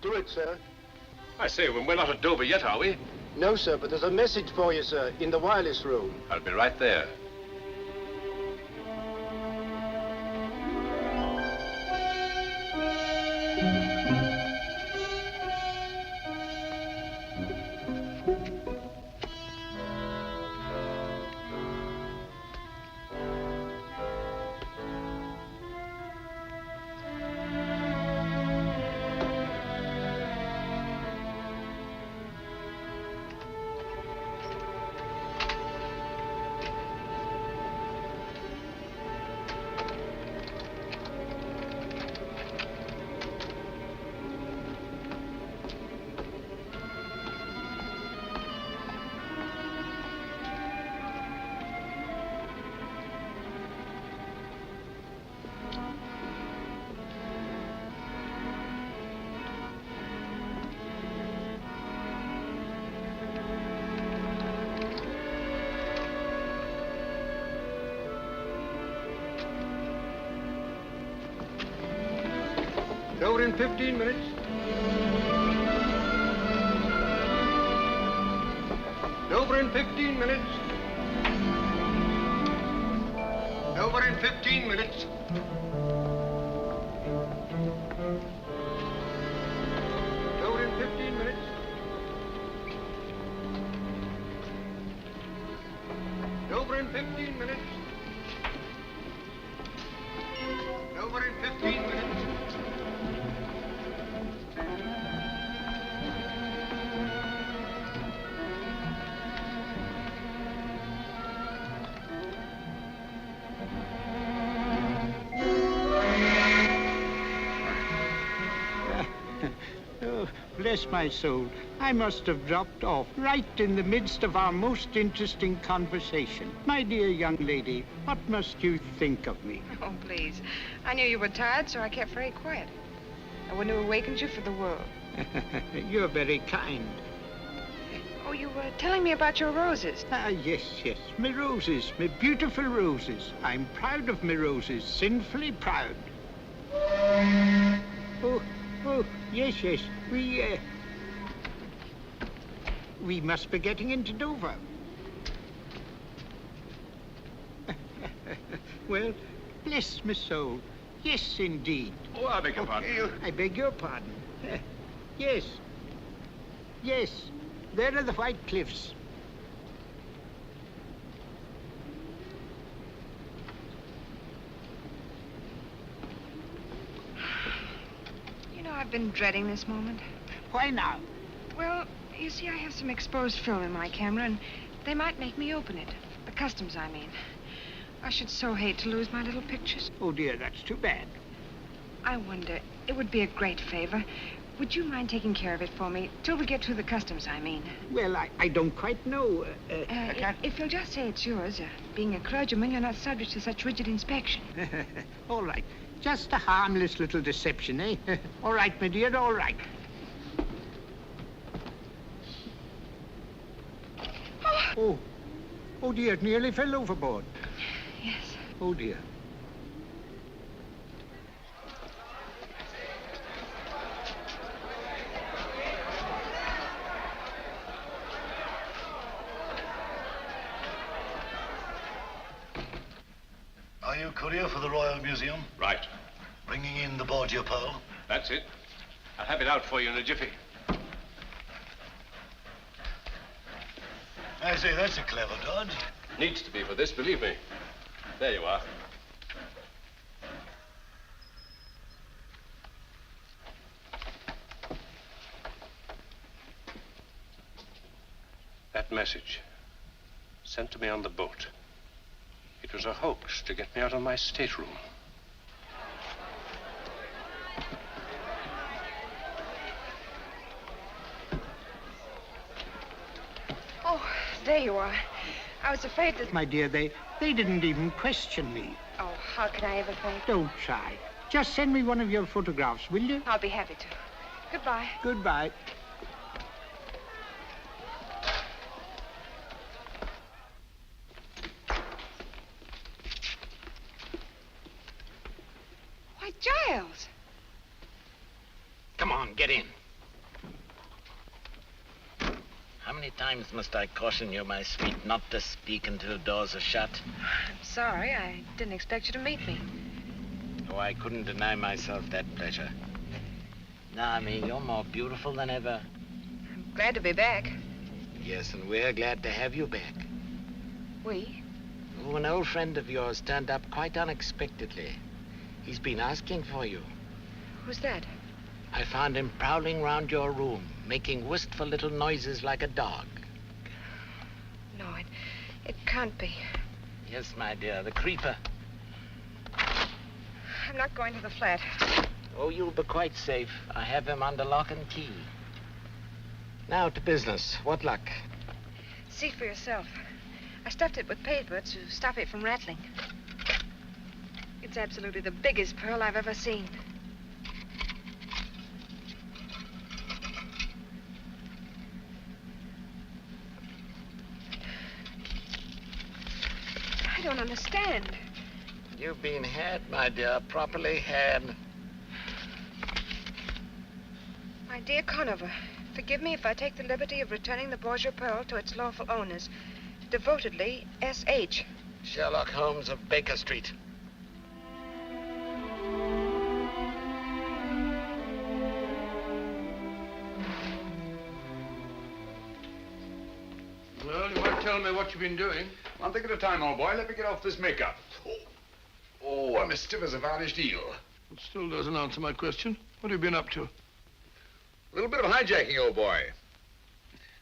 Do it, sir. I say, we're not at Dover yet, are we? No, sir, but there's a message for you, sir, in the wireless room. I'll be right there. Over in 15 minutes. Over in 15 minutes. Over in 15 minutes. Over in 15 minutes. Over in 15 minutes. Over in 15 minutes. Bless my soul, I must have dropped off right in the midst of our most interesting conversation. My dear young lady, what must you think of me? Oh, please. I knew you were tired, so I kept very quiet. I wouldn't have awakened you for the world. You're very kind. Oh, you were telling me about your roses. Yes, my roses, my beautiful roses. I'm proud of my roses, sinfully proud. Oh, yes, we must be getting into Dover. Well, bless my soul. Yes, indeed. Oh, I beg your pardon. I beg your pardon. Yes. There are the White Cliffs. You know, I've been dreading this moment. Why now? Well, you see, I have some exposed film in my camera, and they might make me open it. The customs, I mean. I should so hate to lose my little pictures. Oh, dear, that's too bad. I wonder, it would be a great favor. Would you mind taking care of it for me? Till we get through the customs, I mean. Well, I don't quite know. If you'll just say it's yours. Being a clergyman, you're not subject to such rigid inspection. All right. Just a harmless little deception, eh? All right, my dear, all right. Oh, dear, it nearly fell overboard. Yes. Oh, dear. Are you courier for the Royal Museum? Right. Bringing in the Borgia pearl? That's it. I'll have it out for you in a jiffy. I say, that's a clever dodge. Needs to be for this, believe me. There you are. That message, sent to me on the boat. It was a hoax to get me out of my stateroom. Oh, there you are. I was afraid that... My dear, they didn't even question me. Oh, how could I ever think? Don't try. Just send me one of your photographs, will you? I'll be happy to. Goodbye. Goodbye. Why, Giles. Come on, get in. How many times must I caution you, my sweet, not to speak until doors are shut? I'm sorry. I didn't expect you to meet me. Oh, I couldn't deny myself that pleasure. Nami, you're more beautiful than ever. I'm glad to be back. Yes, and we're glad to have you back. We? Oh, an old friend of yours turned up quite unexpectedly. He's been asking for you. Who's that? I found him prowling round your room, making wistful little noises like a dog. No, it can't be. Yes, my dear, the creeper. I'm not going to the flat. Oh, you'll be quite safe. I have him under lock and key. Now to business. What luck? See for yourself. I stuffed it with paper to stop it from rattling. It's absolutely the biggest pearl I've ever seen. I don't understand. You've been had, my dear, properly had. My dear Conover, forgive me if I take the liberty of returning the Borgia pearl to its lawful owners. Devotedly, S.H. Sherlock Holmes of Baker Street. Well, you might tell me what you've been doing. One thing at a time, old boy. Let me get off this makeup. Oh, I'm as stiff as a varnished eel. It still doesn't answer my question. What have you been up to? A little bit of hijacking, old boy.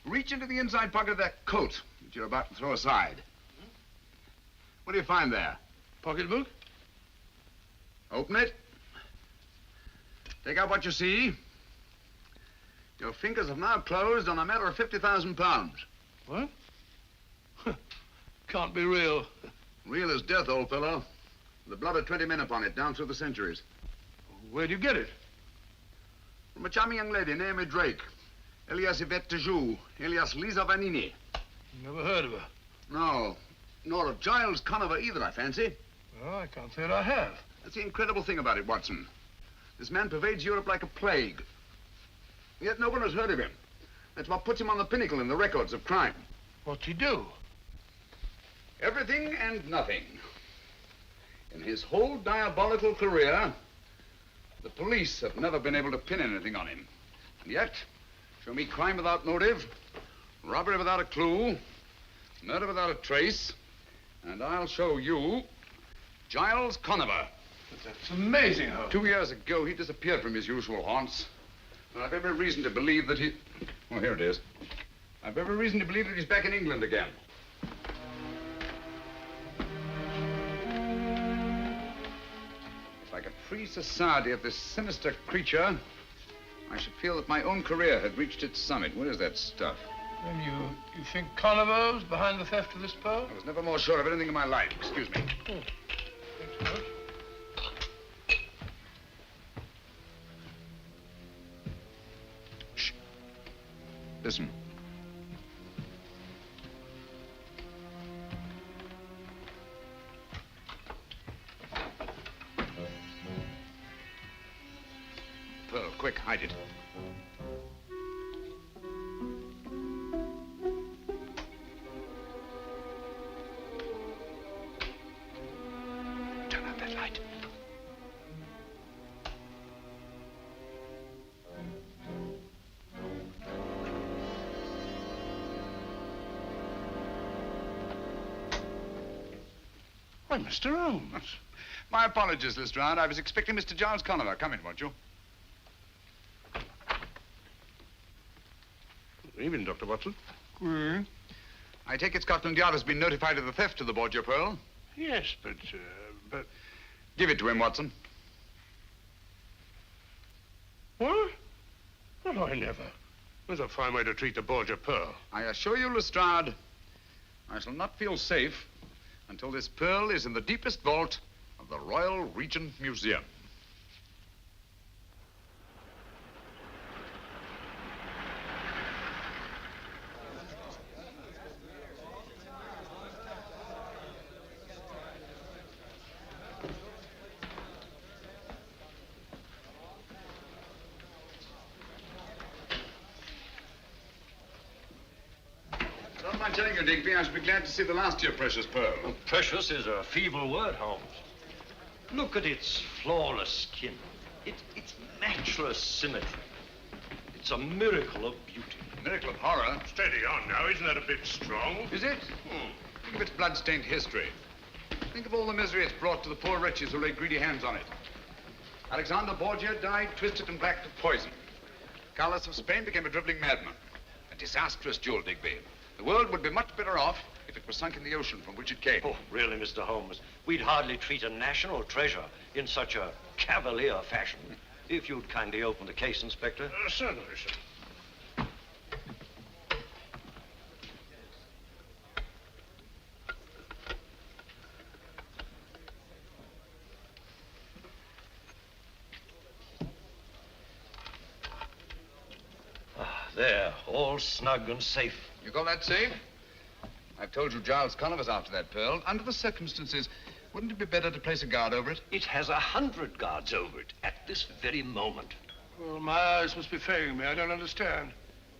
Reach into the inside pocket of that coat that you're about to throw aside. What do you find there? Pocketbook? Open it. Take out what you see. Your fingers have now closed on a matter of 50,000 pounds. What? Can't be real. Real as death, old fellow. The blood of 20 men upon it, down through the centuries. Where'd you get it? From a charming young lady named Drake. Elias Yvette Tajou, alias Lisa Vanini. Never heard of her. No, nor of Giles Conover either, I fancy. Well, I can't say that I have. That's the incredible thing about it, Watson. This man pervades Europe like a plague. Yet no one has heard of him. That's what puts him on the pinnacle in the records of crime. What'd he do? Everything and nothing. In his whole diabolical career, the police have never been able to pin anything on him. And yet, show me crime without motive, robbery without a clue, murder without a trace, and I'll show you Giles Conover. But that's amazing, Holmes. 2 years ago, he disappeared from his usual haunts. And I've every reason to believe that he... Oh, here it is. I've every reason to believe that he's back in England again. If I could free society of this sinister creature, I should feel that my own career had reached its summit. Where is that stuff? And you think Conover's behind the theft of this pearl? I was never more sure of anything in my life. Excuse me. Thanks, George. Shh. Listen. Pearl, quick, hide it. Turn out that light. Why, Mr. Holmes. My apologies, Lestrade. I was expecting Mr. Giles Conover. Come in, won't you? Evening, Dr. Watson. I take it Scotland Yard has been notified of the theft of the Borgia pearl. Yes, but... Give it to him, Watson. What? Well, I never. There's a fine way to treat the Borgia pearl. I assure you, Lestrade, I shall not feel safe until this pearl is in the deepest vault of the Royal Regent Museum. mind telling you, Digby, I should be glad to see the last of your precious pearl. Well, precious is a feeble word, Holmes. Look at its flawless skin. Its matchless symmetry. It's a miracle of beauty. Miracle of horror. Steady on now, isn't that a bit strong? Is it? Think of its blood-stained history. Think of all the misery it's brought to the poor wretches who lay greedy hands on it. Alexander Borgia died twisted and black to poison. Carlos of Spain became a dribbling madman. A disastrous jewel, Digby. The world would be much better off if it were sunk in the ocean from which it came. Oh, really, Mr. Holmes? We'd hardly treat a national treasure in such a cavalier fashion. If you'd kindly open the case, Inspector. Certainly, sir. There, all snug and safe. You call that safe? I've told you Giles Conniver's after that pearl. Under the circumstances, wouldn't it be better to place a guard over it? It has 100 guards over it at this very moment. Well, my eyes must be failing me. I don't understand.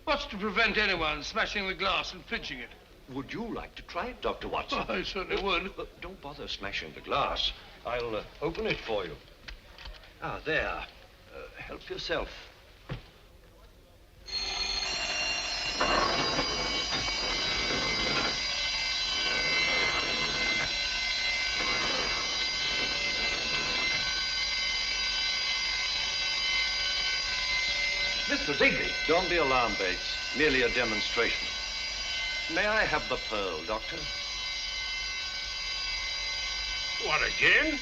What's to prevent anyone smashing the glass and pinching it? Would you like to try it, Dr. Watson? Oh, I certainly would. But don't bother smashing the glass. I'll open it for you. Ah, there. Help yourself. Mr. Digby. Don't be alarmed, Bates. Merely a demonstration. May I have the pearl, Doctor? What, again?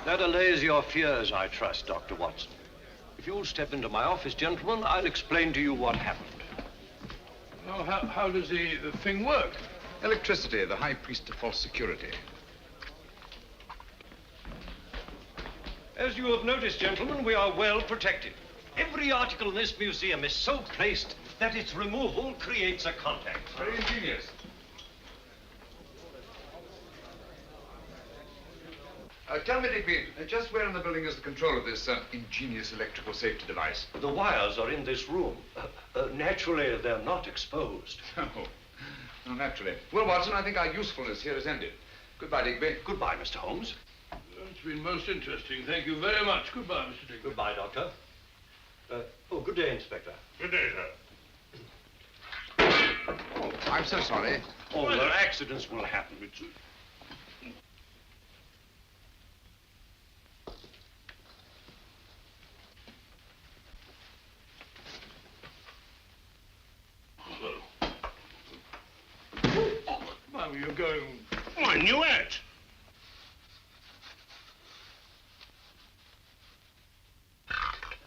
That allays your fears, I trust, Dr. Watson. If you'll step into my office, gentlemen, I'll explain to you what happened. Oh, how does the thing work? Electricity, the high priest of false security. As you have noticed, gentlemen, we are well protected. Every article in this museum is so placed that its removal creates a contact. Very ingenious. Tell me, Digby, just where in the building is the control of this ingenious electrical safety device? The wires are in this room. Naturally, they're not exposed. No, naturally. Well, Watson, I think our usefulness here is ended. Goodbye, Digby. Goodbye, Mr. Holmes. It's been most interesting. Thank you very much. Goodbye, Mr. Digby. Goodbye, Doctor. Good day, Inspector. Good day, sir. Oh, I'm so sorry. Oh, well, accidents will happen. Why were you going? Oh, I knew it.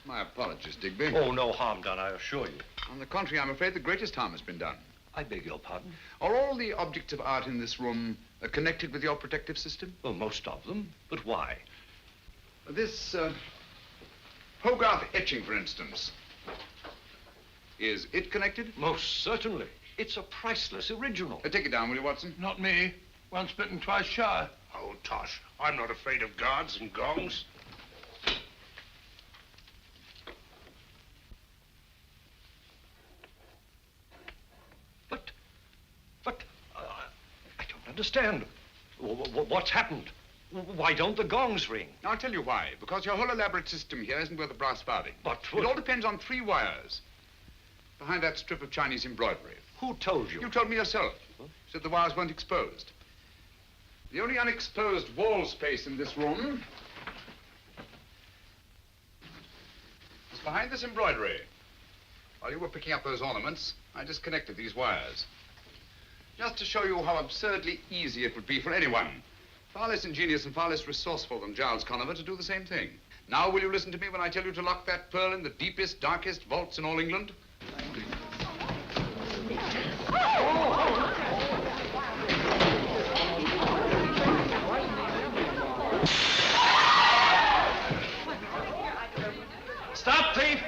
My apologies, Digby. Oh, no harm done, I assure you. On the contrary, I'm afraid the greatest harm has been done. I beg your pardon? Are all the objects of art in this room connected with your protective system? Well, most of them. But why? This Hogarth etching, for instance. Is it connected? Most certainly. It's a priceless original. Take it down, will you, Watson? Not me. Once bitten, twice shy. Oh, tosh. I'm not afraid of guards and gongs. But I don't understand. What's happened? Why don't the gongs ring? I'll tell you why. Because your whole elaborate system here isn't worth a brass farthing. But it all depends on 3 wires. Behind that strip of Chinese embroidery. Who told you? You told me yourself. Huh? Said the wires weren't exposed. The only unexposed wall space in this room is behind this embroidery. While you were picking up those ornaments, I disconnected these wires. Just to show you how absurdly easy it would be for anyone, far less ingenious and far less resourceful than Giles Conniver, to do the same thing. Now, will you listen to me when I tell you to lock that pearl in the deepest, darkest vaults in all England? Stop, thief!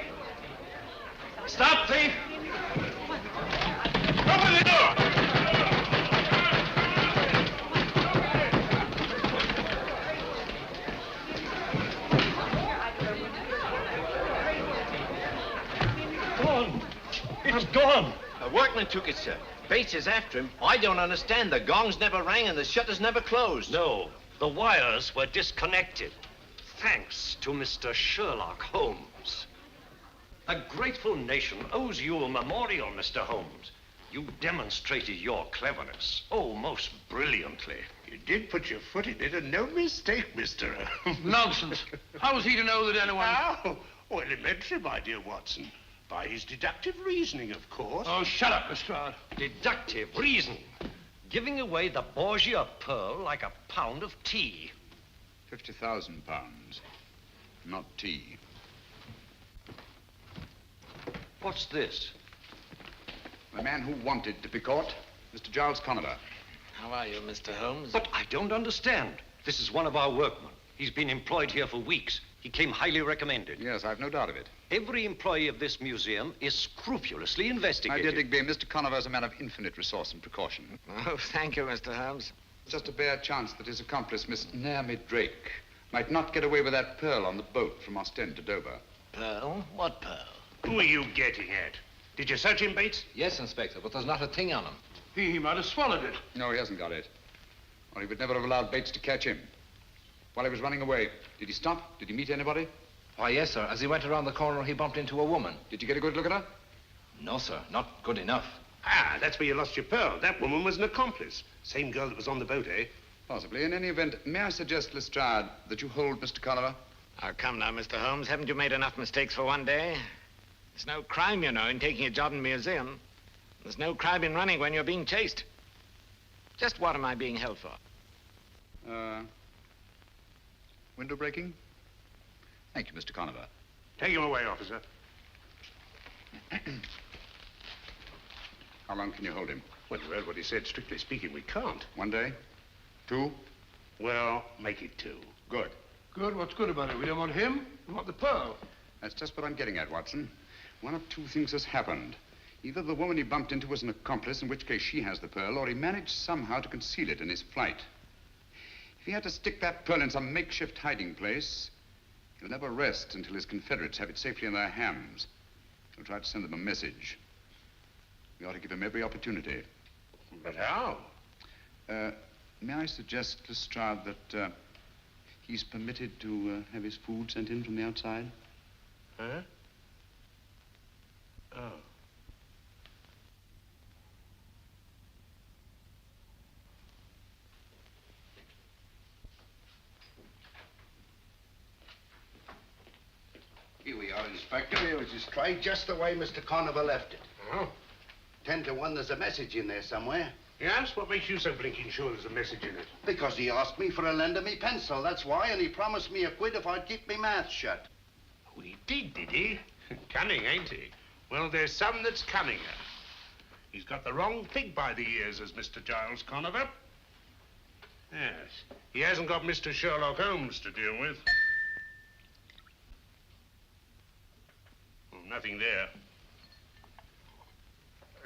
Stop, thief! Open the door! gone. It's gone. A workman took it, sir. Bates is after him. I don't understand. The gongs never rang and the shutters never closed. No, the wires were disconnected. Thanks to Mr. Sherlock Holmes. A grateful nation owes you a memorial, Mr. Holmes. You demonstrated your cleverness, oh, most brilliantly. You did put your foot in it, and no mistake, Mr. Nonsense. How was he to know that anyone... Oh, well, elementary, my dear Watson. By his deductive reasoning, of course. Oh, shut up, Lestrade. Deductive reasoning. Giving away the Borgia pearl like a pound of tea. 50,000 pounds. Not tea. What's this? The man who wanted to be caught, Mr. Giles Conover. How are you, Mr. Holmes? But I don't understand. This is one of our workmen. He's been employed here for weeks. He came highly recommended. Yes, I've no doubt of it. Every employee of this museum is scrupulously My investigated. dear Digby, Mr. Conover is a man of infinite resource and precaution. Oh, thank you, Mr. Holmes. Just a bare chance that his accomplice, Miss Naomi Drake, might not get away with that pearl on the boat from Ostend to Dover. Pearl? What pearl? Who are you getting at? Did you search him, Bates? Yes, Inspector, but there's not a thing on him. He might have swallowed it. No, he hasn't got it. Or he would never have allowed Bates to catch him. While he was running away, did he stop? Did he meet anybody? Why, yes, sir. As he went around the corner, he bumped into a woman. Did you get a good look at her? No, sir. Not good enough. Ah, that's where you lost your pearl. That woman was an accomplice. Same girl that was on the boat, eh? Possibly. In any event, may I suggest, Lestrade, that you hold Mr. Conover? Oh, come now, Mr. Holmes. Haven't you made enough mistakes for one day? There's no crime, you know, in taking a job in a museum. There's no crime in running when you're being chased. Just what am I being held for? Window breaking? Thank you, Mr. Conover. Take him away, officer. How long can you hold him? Well, you heard what he said. Strictly speaking, we can't. 1 day? 2? Well, make it 2. Good. Good? What's good about it? We don't want him. We want the pearl. That's just what I'm getting at, Watson. One of 2 things has happened. Either the woman he bumped into was an accomplice, in which case she has the pearl, or he managed somehow to conceal it in his flight. If he had to stick that pearl in some makeshift hiding place, he'll never rest until his Confederates have it safely in their hands. He'll try to send them a message. We ought to give him every opportunity. But how? May I suggest, Lestrade, that he's permitted to have his food sent in from the outside? Huh? Oh. Here we are, Inspector. Here was his tray, just the way Mr. Conover left it. Oh? 10 to 1, there's a message in there somewhere. Yes? What makes you so blinking sure there's a message in it? Because he asked me for a lend of me pencil, that's why, and he promised me a quid if I'd keep me mouth shut. Oh, he did he? Cunning, ain't he? Well, there's some that's cunninger. He's got the wrong pig by the ears, as Mr. Giles Conover. Yes. He hasn't got Mr. Sherlock Holmes to deal with. Oh, nothing there.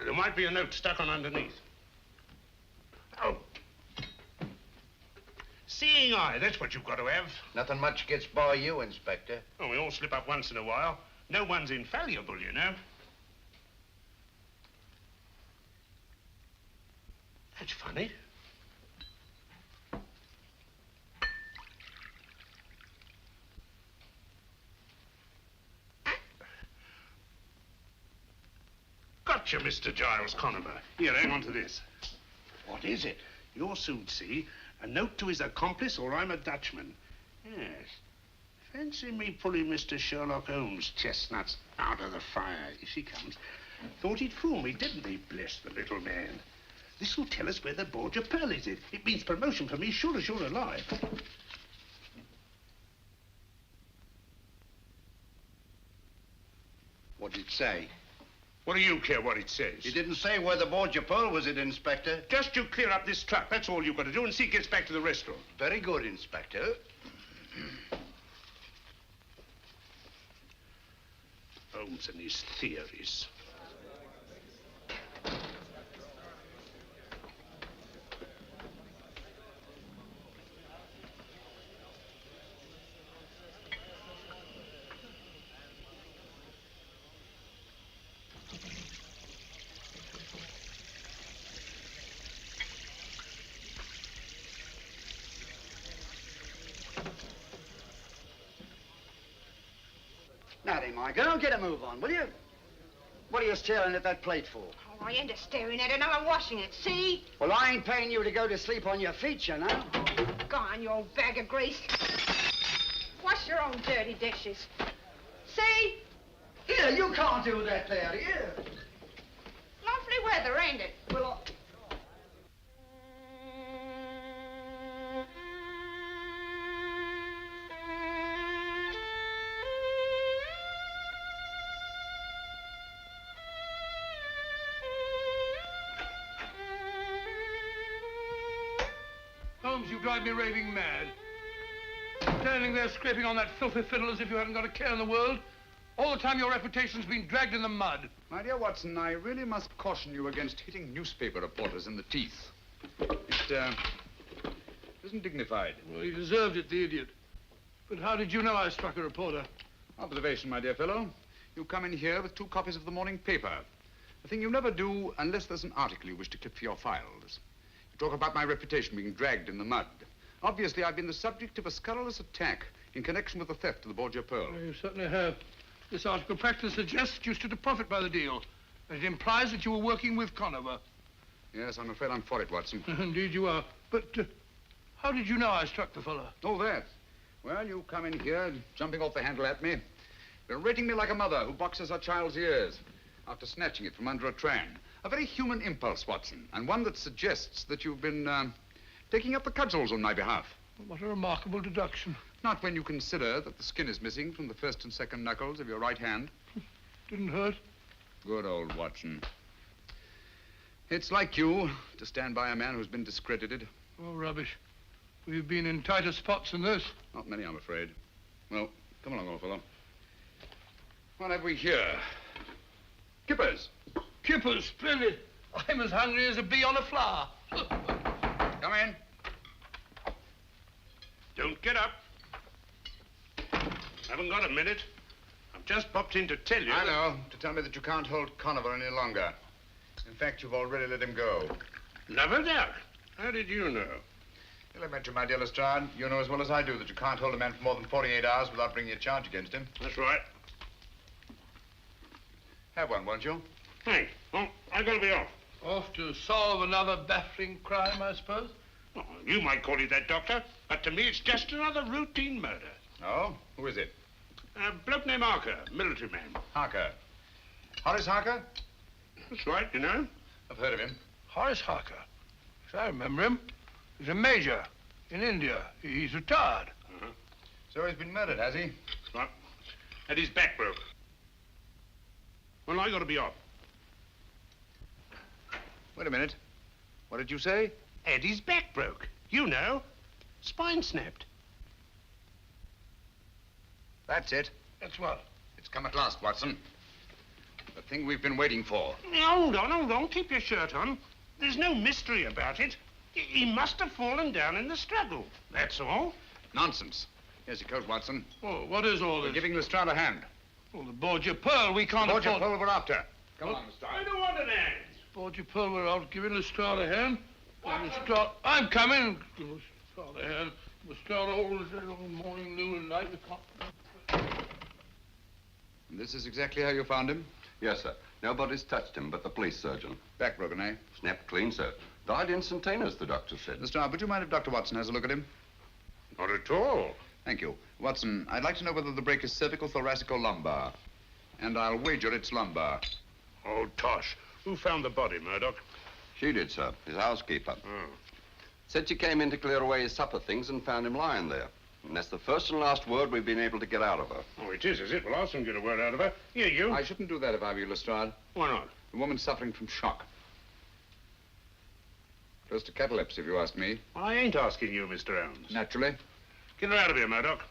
There might be a note stuck on underneath. Oh. Seeing eye, that's what you've got to have. Nothing much gets by you, Inspector. Oh, we all slip up once in a while. No one's infallible, you know. That's funny. Gotcha, Mr. Giles Conover. Here, hang on to this. What is it? You'll soon see. A note to his accomplice, or I'm a Dutchman. Yes. Fancy me pulling Mr. Sherlock Holmes' chestnuts out of the fire. Here she comes. Thought he'd fool me, didn't he? Bless the little man. This'll tell us where the Borgia pearl is. It means promotion for me, sure as you're alive. What did it say? What do you care what it says? He didn't say where the Borgia pearl was, Inspector. Just you clear up this truck. That's all you've got to do, and see it gets back to the restaurant. Very good, Inspector. Holmes and his theories. Now then, my girl, get a move on, will you? What are you staring at that plate for? Oh, I ain't staring at it. Now I'm washing it. See? Well, I ain't paying you to go to sleep on your feet, you know. Go on, you old bag of grease. Wash your own dirty dishes. See? Here, you can't do that there, here. Lovely weather, ain't it? Well, Holmes, you drive me raving mad. Standing there scraping on that filthy fiddle as if you hadn't got a care in the world. All the time your reputation's been dragged in the mud. My dear Watson, I really must caution you against hitting newspaper reporters in the teeth. It isn't dignified. Well, he deserved it, the idiot. But how did you know I struck a reporter? Observation, my dear fellow. You come in here with 2 copies of the morning paper. A thing you never do unless there's an article you wish to clip for your files. You talk about my reputation being dragged in the mud. Obviously, I've been the subject of a scurrilous attack in connection with the theft of the Borgia pearl. Well, you certainly have. This article practically suggests you stood to profit by the deal. And it implies that you were working with Conover. Yes, I'm afraid I'm for it, Watson. Indeed you are. But how did you know I struck the fellow? Oh, that. Well, you come in here, jumping off the handle at me, berating me like a mother who boxes her child's ears after snatching it from under a tram. A very human impulse, Watson, and one that suggests that you've been taking up the cudgels on my behalf. What a remarkable deduction. Not when you consider that the skin is missing from the first and second knuckles of your right hand. Didn't hurt? Good old Watson. It's like you to stand by a man who's been discredited. Oh, rubbish. We've been in tighter spots than this. Not many, I'm afraid. Well, come along, old fellow. What have we here? Kippers. Kippers, splendid. I'm as hungry as a bee on a flower. Come in. Don't get up. Haven't got a minute. I've just popped in to tell you. I know. To tell me that you can't hold Conover any longer. In fact, you've already let him go. Never doubt. How did you know? Well, I mentioned, my dear Lestrade, you know as well as I do that you can't hold a man for more than 48 hours without bringing a charge against him. That's right. Have one, won't you? Thanks. Oh, I've got to be off. Off to solve another baffling crime, I suppose? Oh, you might call it that, Doctor, but to me it's just another routine murder. Oh? Who is it? A bloke named Harker, military man. Harker. Horace Harker? That's right, you know. I've heard of him. Horace Harker. Yes, I remember him. He's a major in India. He's retired. Uh-huh. So he's been murdered, has he? Right. And his back broke. Well, I got to be off. Wait a minute. What did you say? Eddie's back broke. You know. Spine snapped. That's it. That's what? It's come at last, Watson. The thing we've been waiting for. Hold on. Keep your shirt on. There's no mystery about it. He must have fallen down in the struggle. That's all. Nonsense. Here's your coat, Watson. Oh, what is all We're this? giving Lestrade a hand. Oh, the Borgia pearl. We can't Borgia afford... pearl we're after. Come What? on, Lestrade. I don't want an hand. Borgia pearl, we're out giving Lestrade a hand. Lestrade... I'm coming. Give Lestrade a hand. Lestrade all morning, noon, and night. We can't... And this is exactly how you found him? Yes, sir. Nobody's touched him but the police surgeon. Back broken, eh? Snapped clean, sir. Died instantaneous, the doctor said. Lestrade, would you mind if Dr. Watson has a look at him? Not at all. Thank you. Watson, I'd like to know whether the break is cervical, thoracic, or lumbar. And I'll wager it's lumbar. Oh, tosh. Who found the body, Murdoch? She did, sir. His housekeeper. Oh. Said she came in to clear away his supper things and found him lying there. And that's the first and last word we've been able to get out of her. Oh, it is it? Well, I'll soon get a word out of her. Here, you. I shouldn't do that if I were you, Lestrade. Why not? The woman's suffering from shock. Close to catalepsy, if you ask me. I ain't asking you, Mr. Holmes. Naturally. Get her out of here, Murdoch.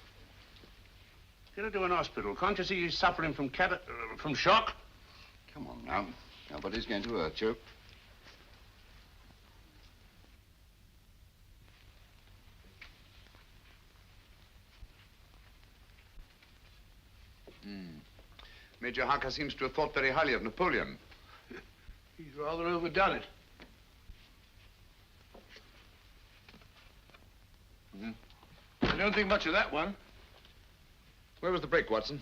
Get her to an hospital. Can't you see she's suffering from shock? Come on now. Nobody's going to hurt you. Major Harker seems to have thought very highly of Napoleon. He's rather overdone it. I don't think much of that one. Where was the break, Watson?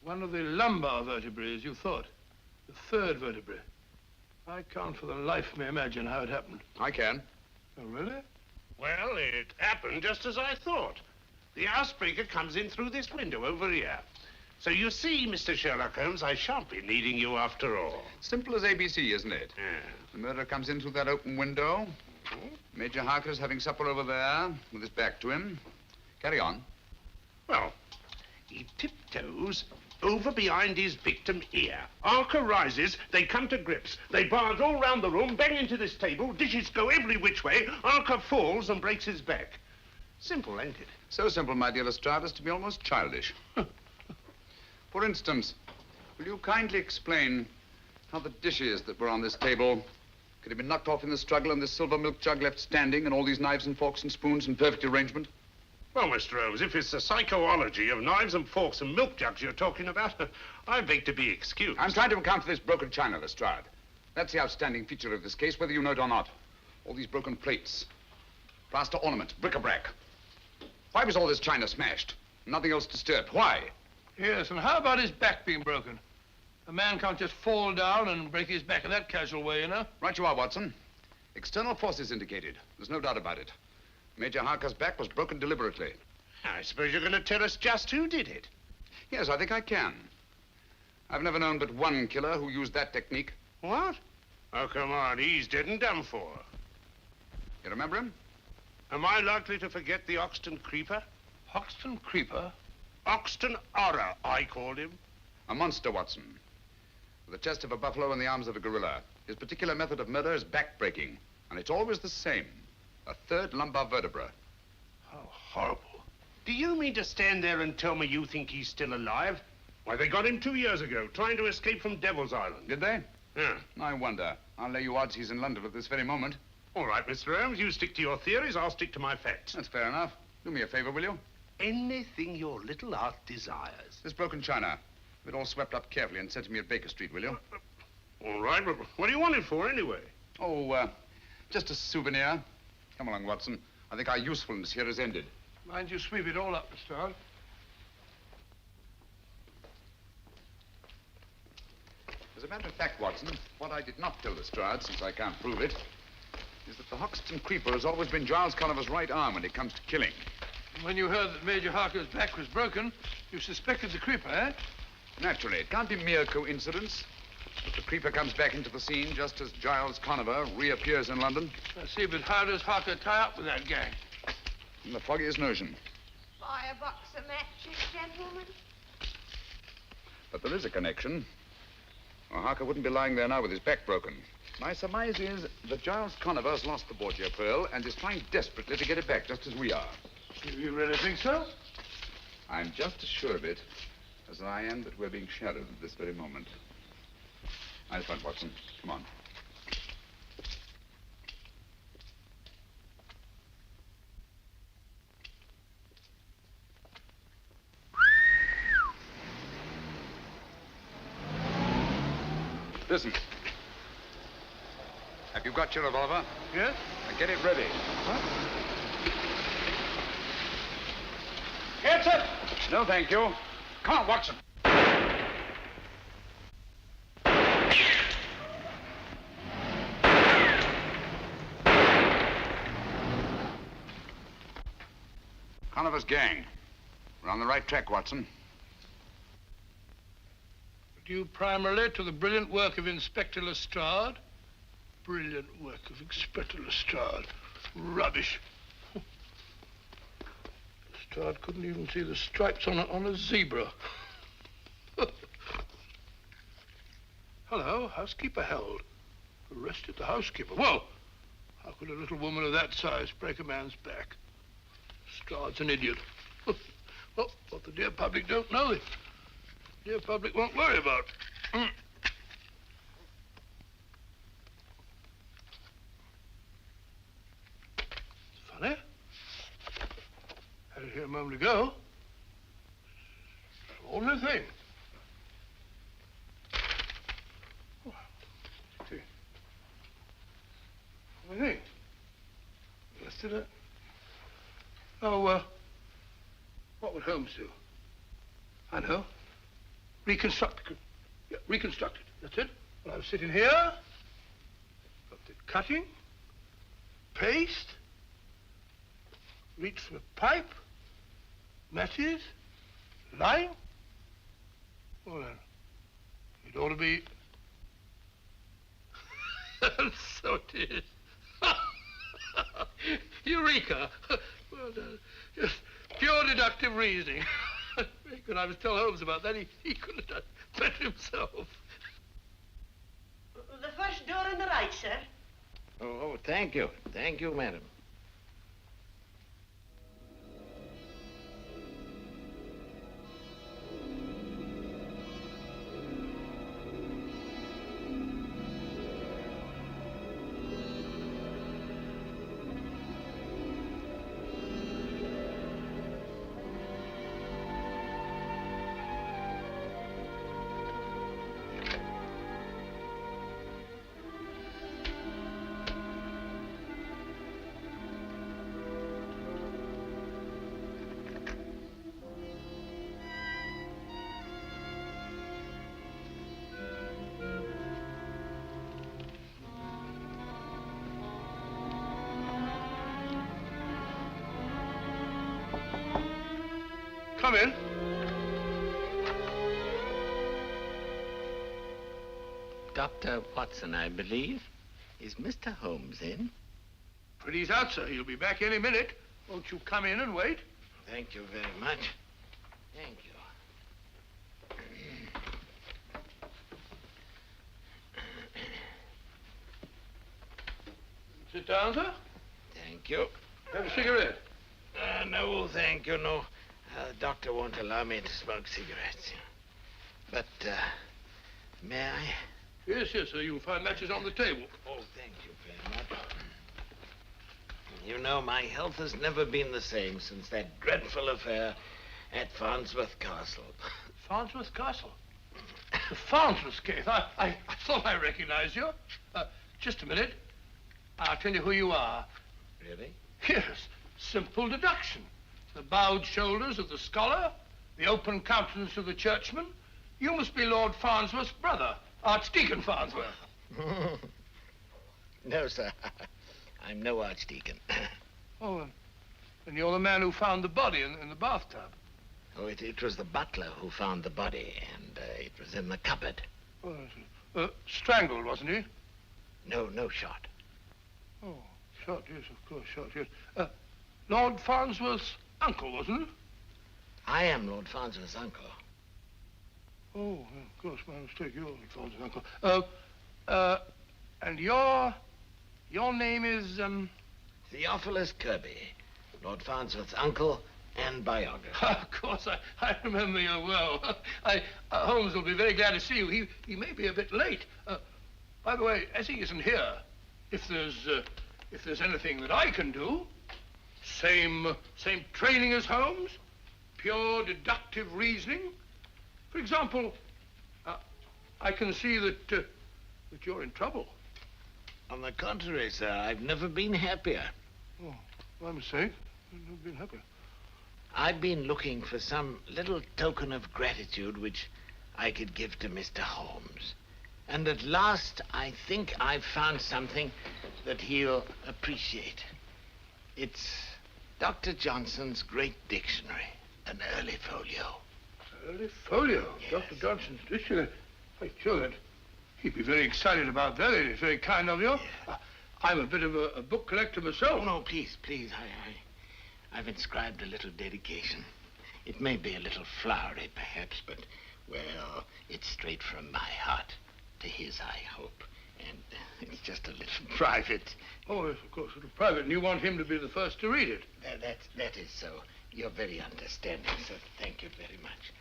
One of the lumbar vertebrae, as you thought. The third vertebrae. I can't for the life of me imagine how it happened. I can. Oh, really? Well, it happened just as I thought. The housebreaker comes in through this window over here. So you see, Mr. Sherlock Holmes, I shan't be needing you after all. Simple as ABC, isn't it? Yeah. The murderer comes in through that open window. Major Harker's having supper over there with his back to him. Carry on. Well, he tiptoes over behind his victim here. Harker rises, they come to grips. They barge all round the room, bang into this table, dishes go every which way. Harker falls and breaks his back. Simple, ain't it? So simple, my dear Lestrade, as to be almost childish. For instance, will you kindly explain how the dishes that were on this table could have been knocked off in the struggle and this silver milk jug left standing and all these knives and forks and spoons in perfect arrangement? Well, Mr. Holmes, if it's the psychology of knives and forks and milk jugs you're talking about, I beg to be excused. I'm trying to account for this broken china, Lestrade. That's the outstanding feature of this case, whether you know it or not. All these broken plates, plaster ornaments, bric-a-brac. Why was all this china smashed? Nothing else disturbed. Why? Yes, and how about his back being broken? A man can't just fall down and break his back in that casual way, you know? Right you are, Watson. External forces indicated. There's no doubt about it. Major Harker's back was broken deliberately. I suppose you're going to tell us just who did it. Yes, I think I can. I've never known but one killer who used that technique. What? Oh, come on, he's dead and done for. You remember him? Am I likely to forget the Oxton Creeper? Hoxton Creeper? Oxton Horror, I called him. A monster, Watson. With the chest of a buffalo and the arms of a gorilla. His particular method of murder is back-breaking. And it's always the same. A third lumbar vertebra. How horrible. Do you mean to stand there and tell me you think he's still alive? Why, they got him 2 years ago, trying to escape from Devil's Island. Did they? Yeah. I wonder. I'll lay you odds he's in London at this very moment. All right, Mr. Holmes, you stick to your theories, I'll stick to my facts. That's fair enough. Do me a favor, will you? Anything your little art desires. This broken china. Have it all swept up carefully and sent to me at Baker Street, will you? All right, but what do you want it for, anyway? Oh, just a souvenir. Come along, Watson. I think our usefulness here is ended. Mind you sweep it all up, Lestrade. As a matter of fact, Watson, what I did not tell Lestrade, since I can't prove it, is that the Hoxton Creeper has always been Giles Colliver's right arm when it comes to killing. When you heard that Major Harker's back was broken, you suspected the Creeper, eh? Naturally, it can't be mere coincidence that the Creeper comes back into the scene just as Giles Conover reappears in London. I see, but how does Harker tie up with that gang? In the foggiest notion. Buy a box of matches, gentlemen. But there is a connection. Well, Harker wouldn't be lying there now with his back broken. My surmise is that Giles Conover has lost the Borgia pearl and is trying desperately to get it back, just as we are. You really think so? I'm just as sure of it as I am that we're being shadowed at this very moment. Nice front, Watson. Come on. Listen. Have you got your revolver? Yes? Now get it ready. What? Get it! No, thank you. Come on, Watson. Conover's gang. We're on the right track, Watson. Due primarily to the brilliant work of Inspector Lestrade. Brilliant work of Inspector Lestrade. Rubbish. Lestrade couldn't even see the stripes on a zebra. Hello, housekeeper held. Arrested the housekeeper. Whoa! How could a little woman of that size break a man's back? Lestrade's an idiot. Well, what the dear public don't know, the dear public won't worry about. Funny. Had it here a moment ago. Only thing. Oh, see. Only thing. Let's do that. Oh, what would Holmes do? I know. reconstructed. Yeah, reconstructed. That's it. Well, I'm sitting here. Got the cutting, paste, reach for a pipe, matches, line. Well, then, it ought to be... So it is. Eureka! Well done. Just pure deductive reasoning. When I was telling Holmes about that, he could have done better himself. The first door on the right, sir. Oh, thank you. Thank you, madam. Come in. Dr. Watson, I believe. Is Mr. Holmes in? Pretty's out, sir. He'll be back any minute. Won't you come in and wait? Thank you very much. Thank you. Sit down, sir. Thank you. Have a cigarette? No, thank you, no. Doctor won't allow me to smoke cigarettes. But, may I? Yes, yes, sir. You'll find matches on the table. Oh, thank you very much. You know, my health has never been the same since that dreadful affair at Farnsworth Castle. Farnsworth Castle? The Farnsworth case. I thought I recognized you. Just a minute. I'll tell you who you are. Really? Yes. Simple deduction. The bowed shoulders of the scholar, the open countenance of the churchman. You must be Lord Farnsworth's brother, Archdeacon Farnsworth. No, sir. I'm no archdeacon. Oh, and you're the man who found the body in the bathtub. Oh, it was the butler who found the body, and it was in the cupboard. Oh, strangled, wasn't he? No shot. Oh, shot, yes, of course, shot, yes. Lord Farnsworth's uncle, wasn't it? I am Lord Farnsworth's uncle. Oh, yeah, of course, my mistake. You're Lord Farnsworth's uncle. And your name is, Theophilus Kirby, Lord Farnsworth's uncle and biographer. Of course, I remember you well. Holmes will be very glad to see you. He may be a bit late. By the way, as he isn't here, if there's anything that I can do, same training as Holmes, pure deductive reasoning. For example, I can see that you're in trouble. On the contrary, sir, I've never been happier. Oh, my mistake. I've never been happier. I've been looking for some little token of gratitude which I could give to Mr. Holmes. And at last, I think I've found something that he'll appreciate. It's Dr. Johnson's great dictionary, an early folio. Early folio? Yes. Dr. Johnson's dictionary? I'm sure that he'd be very excited about that. It's very kind of you. Yeah. I'm a bit of a book collector myself. Oh, no, please. I've inscribed a little dedication. It may be a little flowery, perhaps, but, well, it's straight from my heart to his, I hope. And it's just a little private. Oh, yes, of course, a little private. And you want him to be the first to read it? That is so. You're very understanding, sir. Thank you very much.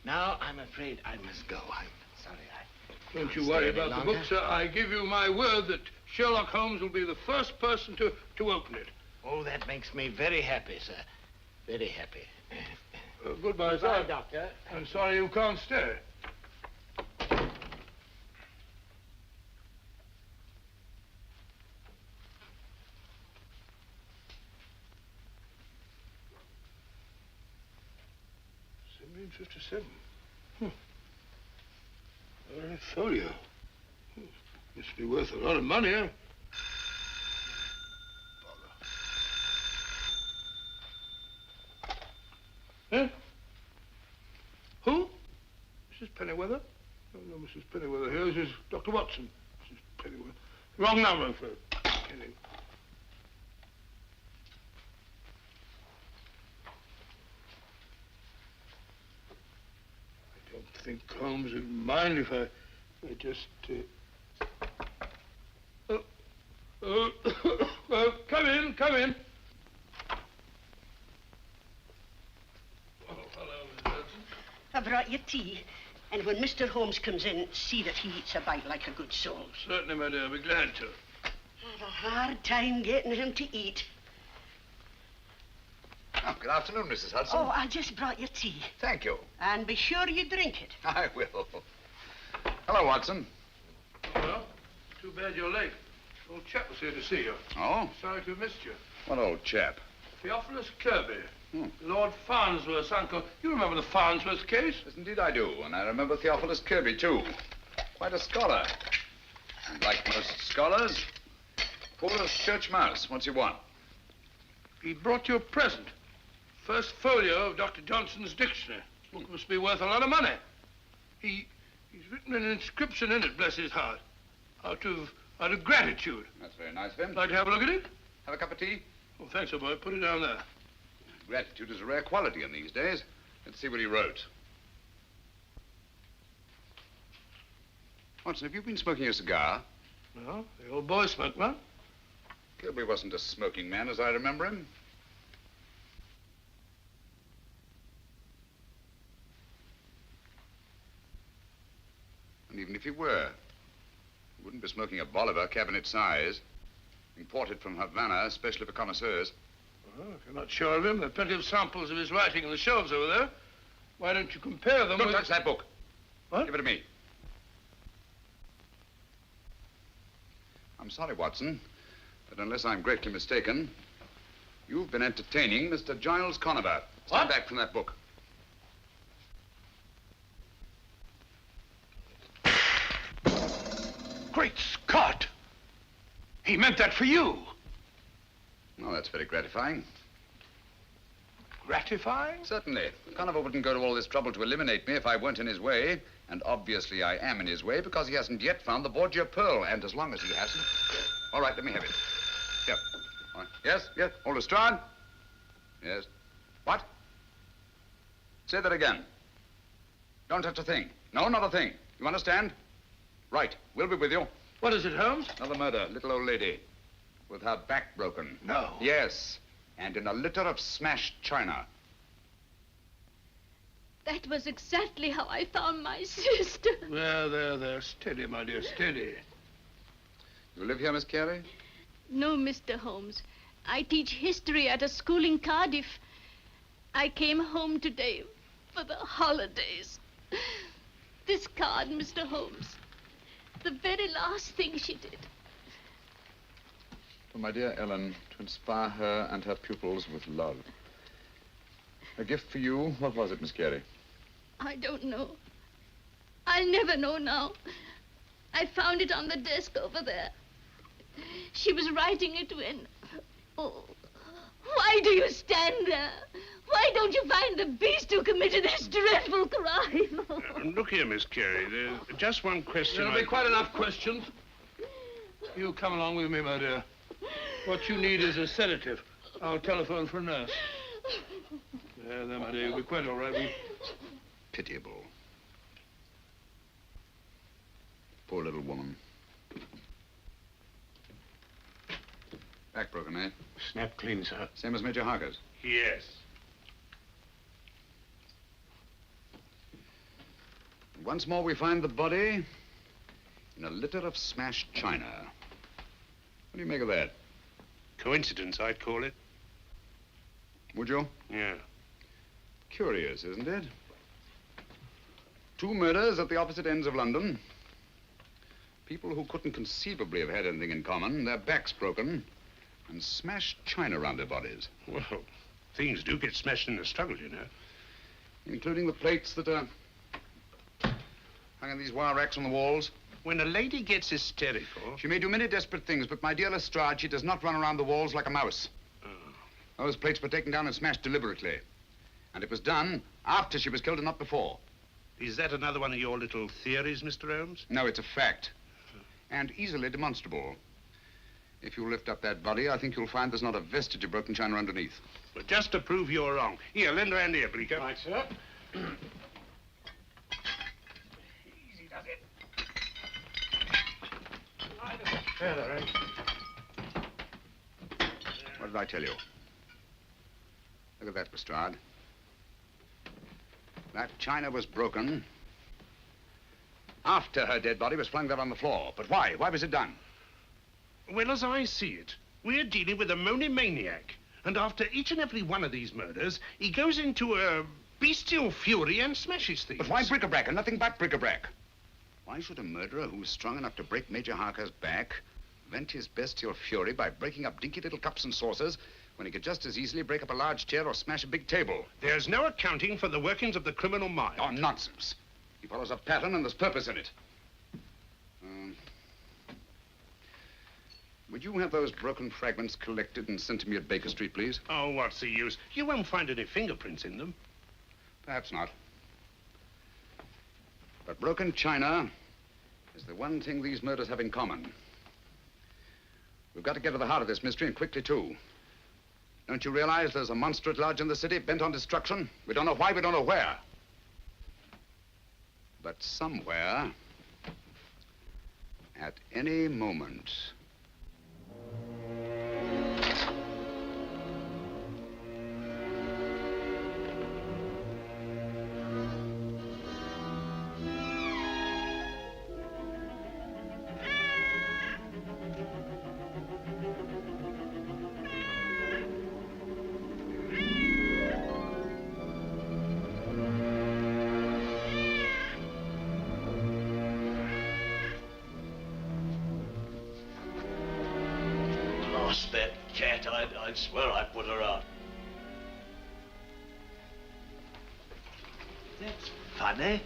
Now, I'm afraid I must go. I'm sorry I Don't you worry about the book, sir. I give you my word that Sherlock Holmes will be the first person to open it. Oh, that makes me very happy, sir. Very happy. Goodbye, sir. Goodbye, Doctor. I'm sorry you can't stay. '57. Folio. Must be worth a lot of money, huh? Huh? Who? Mrs. Pennyweather? Oh, no, Mrs. Pennyweather here. This is Dr. Watson. Mrs. Pennyweather. Wrong number for Penny. I don't think Holmes would mind if I just... come in, come in. Oh, hello, Miss Hudson. I brought you tea. And when Mr. Holmes comes in, see that he eats a bite like a good soul. Certainly, my dear. I'll be glad to. I have a hard time getting him to eat. Oh, good afternoon, Mrs. Hudson. Oh, I just brought you tea. Thank you. And be sure you drink it. I will. Hello, Watson. Well, too bad you're late. Old chap was here to see you. Oh? Sorry to have missed you. What old chap? Theophilus Kirby. Lord Farnsworth's uncle. You remember the Farnsworth case? Yes, indeed I do. And I remember Theophilus Kirby, too. Quite a scholar. And like most scholars, poor as church mouse. What's he want? He brought you a present. First folio of Dr. Johnson's dictionary. Book must be worth a lot of money. He's written an inscription in it, bless his heart, out of gratitude. That's very nice of him. Like to have a look at it? Have a cup of tea? Oh, thanks, old boy. Put it down there. Gratitude is a rare quality in these days. Let's see what he wrote. Watson, have you been smoking a cigar? No, the old boy smoked one. Kirby wasn't a smoking man, as I remember him. And even if he were, he wouldn't be smoking a Bolivar, cabinet size, imported from Havana, especially for connoisseurs. Well, if you're not sure of him, there are plenty of samples of his writing on the shelves over there. Why don't you compare them Don't with... touch that book. What? Give it to me. I'm sorry, Watson, but unless I'm greatly mistaken, you've been entertaining Mr. Giles Conover. Stand back from that book. Great Scott! He meant that for you. Oh, that's very gratifying. Gratifying? Certainly. Conover wouldn't go to all this trouble to eliminate me if I weren't in his way. And obviously I am in his way because he hasn't yet found the Borgia pearl. And as long as he hasn't... All right, let me have it. Here. All right. Yes, yes. All Lestrade? Yes. What? Say that again. Don't touch a thing. No, not a thing. You understand? Right. We'll be with you. What is it, Holmes? Another murder. Little old lady. With her back broken. No. Yes. And in a litter of smashed china. That was exactly how I found my sister. There. Steady, my dear, steady. You live here, Miss Carey? No, Mr. Holmes. I teach history at a school in Cardiff. I came home today for the holidays. This card, Mr. Holmes. The very last thing she did. For my dear Ellen, to inspire her and her pupils with love. A gift for you. What was it, Miss Carey? I don't know. I'll never know now. I found it on the desk over there. She was writing it when... Oh, why do you stand there? Why don't you find the beast who committed this dreadful crime? Look here, Miss Carey. There's just one question. There'll be quite enough questions. You come along with me, my dear. What you need is a sedative. I'll telephone for a nurse. There, my dear. You'll be quite all right. Pitiable. Poor little woman. Back broken, eh? Snap clean, sir. Same as Major Harker's? Yes. Once more we find the body in a litter of smashed china. What do you make of that? Coincidence, I'd call it. Would you? Yeah. Curious, isn't it? 2 murders at the opposite ends of London. People who couldn't conceivably have had anything in common, their backs broken, and smashed china around their bodies. Well, things do get smashed in the struggle, you know. Including the plates that are Hung in these wire racks on the walls. When a lady gets hysterical... She may do many desperate things, but my dear Lestrade, she does not run around the walls like a mouse. Those plates were taken down and smashed deliberately. And it was done after she was killed and not before. Is that another one of your little theories, Mr. Holmes? No, it's a fact. And easily demonstrable. If you lift up that body, I think you'll find there's not a vestige of broken china underneath. Well, just to prove you're wrong. Here, lend a hand here, Bleecker. Right, sir. Easy does it. Further, eh? What did I tell you? Look at that, Lestrade. That china was broken after her dead body was flung there on the floor. But why? Why was it done? Well, as I see it, we're dealing with a monomaniac. And after each and every one of these murders, he goes into a bestial fury and smashes things. But why bric-a-brac and nothing but bric-a-brac? Why should a murderer who's strong enough to break Major Harker's back vent his bestial fury by breaking up dinky little cups and saucers when he could just as easily break up a large chair or smash a big table? There's no accounting for the workings of the criminal mind. Oh, nonsense. He follows a pattern and there's purpose in it. Would you have those broken fragments collected and sent to me at Baker Street, please? Oh, what's the use? You won't find any fingerprints in them. Perhaps not. But broken china is the one thing these murders have in common. We've got to get to the heart of this mystery, and quickly, too. Don't you realize there's a monster at large in the city, bent on destruction? We don't know why, we don't know where. But somewhere, at any moment... Lost that cat. I'd swear I put her out. That's funny.